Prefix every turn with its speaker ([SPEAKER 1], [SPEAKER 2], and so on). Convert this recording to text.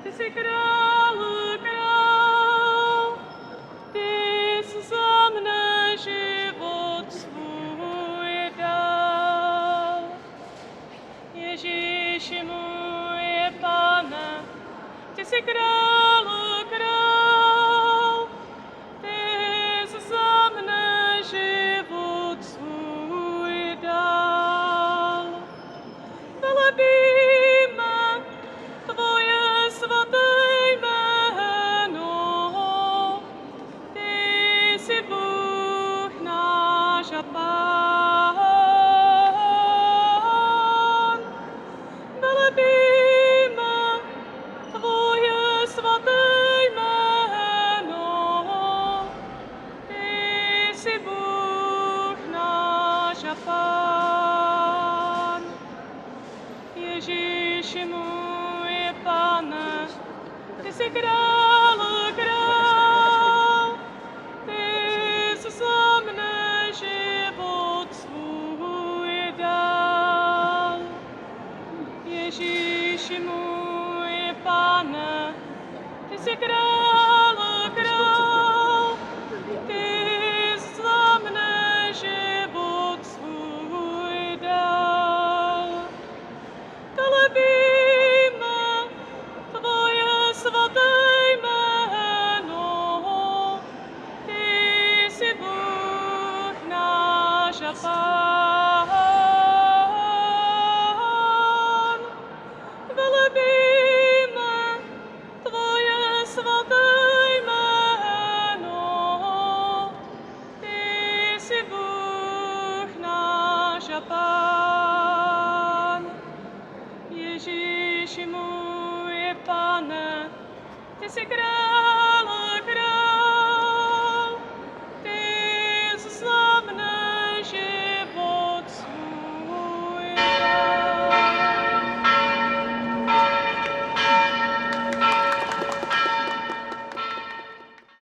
[SPEAKER 1] Ty jsi král, král, ty jsi za mne život svůj dal. Ježíši můj Pane, ty jsi král, král, ty jsi za mne život svůj dal. Velebíme tvoje svaté jméno, ty jsi Bůh náš a Pán. Velebíme tvoje svaté jméno, ty jsi Bůh náš a Pán. Ježíši můj Pane, ty jsi král, král, ty jsi za mne život svůj dal. Ježíši můj Pane, ty jsi král, král, ty jsi za mne život svůj dal. Velebíme tvoje svaté jméno, ty jsi Bůh náš a Pán. Velebíme tvoje svaté jméno, ty jsi Bůh náš a Pán. Ježíši můj Pane, ty jsi král.